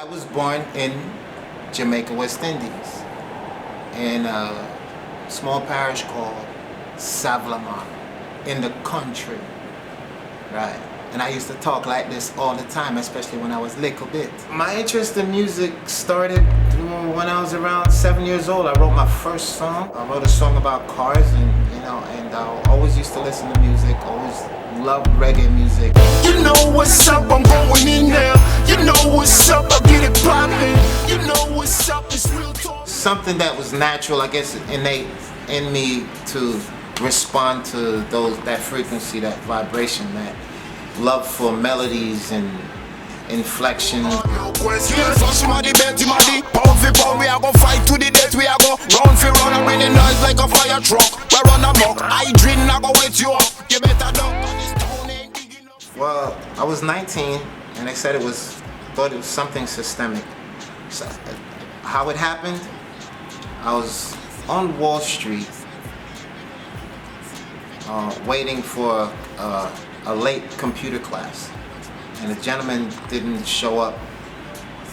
I was born in Jamaica, West Indies, in a small parish called Savlamar, in the country, right? And I used to talk like this all the time, especially when I was little bit. My interest in music started when I was around 7 years old. I wrote my first song. I wrote a song about cars, and I always used to listen to music, always loved reggae music. You know what's up, I'm going in there. You know what's up, I get it poppin'. You know what's up, it's real talk. Something that was natural, I guess, innate in me to respond to that frequency, that vibration, that love for melodies and inflection. We are gonna fight to the death, we are gonna run for run and bring the noise like a fire truck. We run amok, I dream, I go wait you up. You better duck, and this town ain't big enough. Well, I was 19 and they said thought it was something systemic. So, how it happened, I was on Wall Street waiting for a late computer class, and a gentleman didn't show up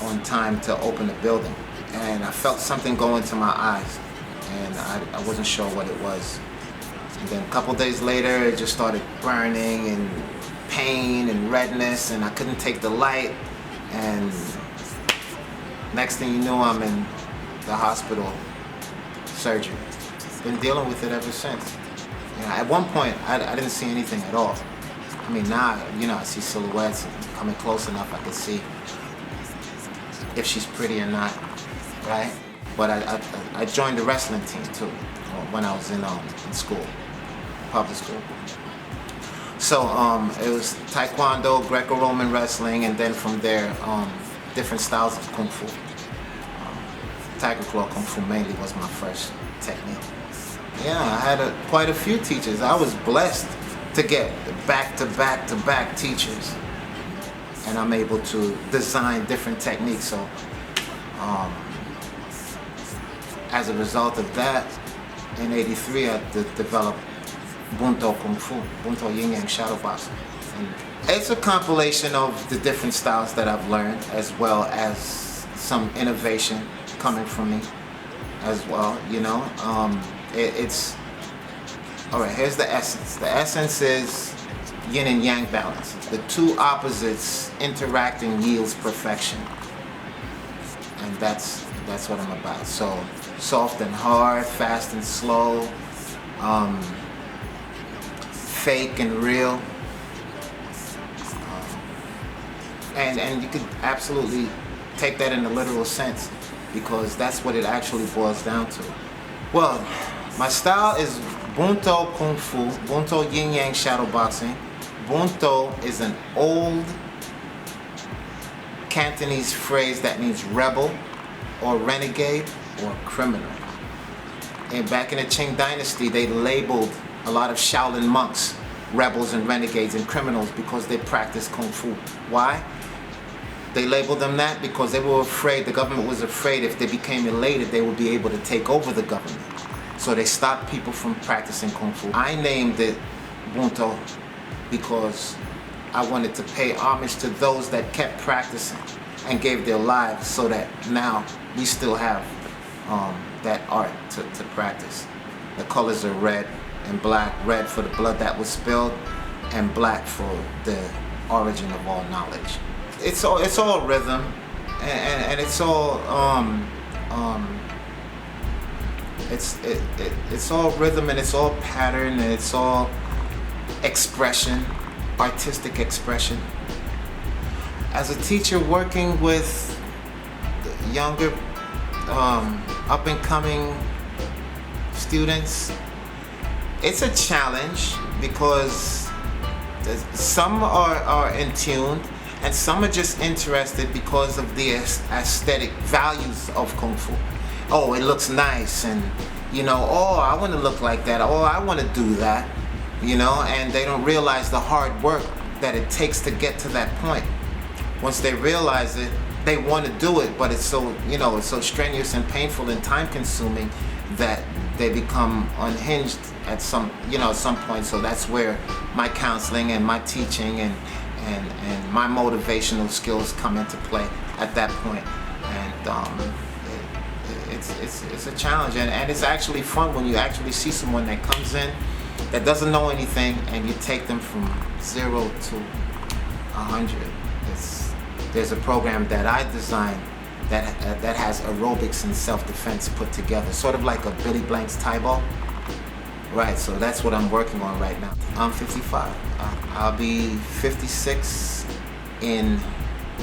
on time to open the building, and I felt something go into my eyes, and I wasn't sure what it was. And then a couple days later, it just started burning and pain and redness, and I couldn't take the light, and next thing you know, I'm in the hospital, surgery. Been dealing with it ever since. At one point, I didn't see anything at all. I mean, now, I see silhouettes, and coming close enough, I can see if she's pretty or not, right? But I joined the wrestling team too when I was in school, public school. So it was Taekwondo, Greco-Roman wrestling, and then from there, different styles of Kung Fu. Tiger Claw Kung Fu mainly was my first technique. Yeah, I had quite a few teachers. I was blessed to get back-to-back teachers, and I'm able to design different techniques. So as a result of that, in '83 I developed Bunto Kung Fu, Bunto Yin Yang Shadow Boxing. And it's a compilation of the different styles that I've learned, as well as some innovation coming from me as well, It's all right, here's the essence. The essence is yin and yang balance. The two opposites interacting yields perfection. And that's what I'm about. So soft and hard, fast and slow, fake and real. And you could absolutely take that in the literal sense, because that's what it actually boils down to. Well, my style is Bunto Kung Fu, Bunto Yin Yang Shadow Boxing. Bunto is an old Cantonese phrase that means rebel or renegade or criminal. And back in the Qing Dynasty, they labeled a lot of Shaolin monks rebels and renegades and criminals because they practiced Kung Fu. Why? They labeled them that because they were afraid, the government was afraid if they became elated, they would be able to take over the government. So they stopped people from practicing Kung Fu. I named it Bunto because I wanted to pay homage to those that kept practicing and gave their lives, so that now we still have that art to practice. The colors are red and black. Red for the blood that was spilled, and black for the origin of all knowledge. It's all rhythm, and it's all it's all rhythm, and it's all pattern, and it's all expression, artistic expression. As a teacher working with younger, up and coming students, it's a challenge because some are in tune, and some are just interested because of the aesthetic values of Kung Fu. Oh, it looks nice, and oh, I want to look like that. Oh, I want to do that, and they don't realize the hard work that it takes to get to that point. Once they realize it, they want to do it, but it's so, it's so strenuous and painful and time-consuming that they become unhinged at some point. So that's where my counseling and my teaching and my motivational skills come into play. at that point. And it's a challenge, and it's actually fun when you actually see someone that comes in that doesn't know anything, and you take them from 0 to 100. There's a program that I designed that has aerobics and self-defense put together, sort of like a Billy Blank's Thai ball. Right, so that's what I'm working on right now. I'm 55. I'll be 56 in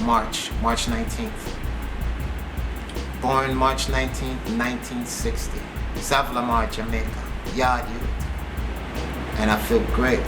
March 19th. Born March 19th, 1960. Savlamar, Jamaica. Yard youth. And I feel great.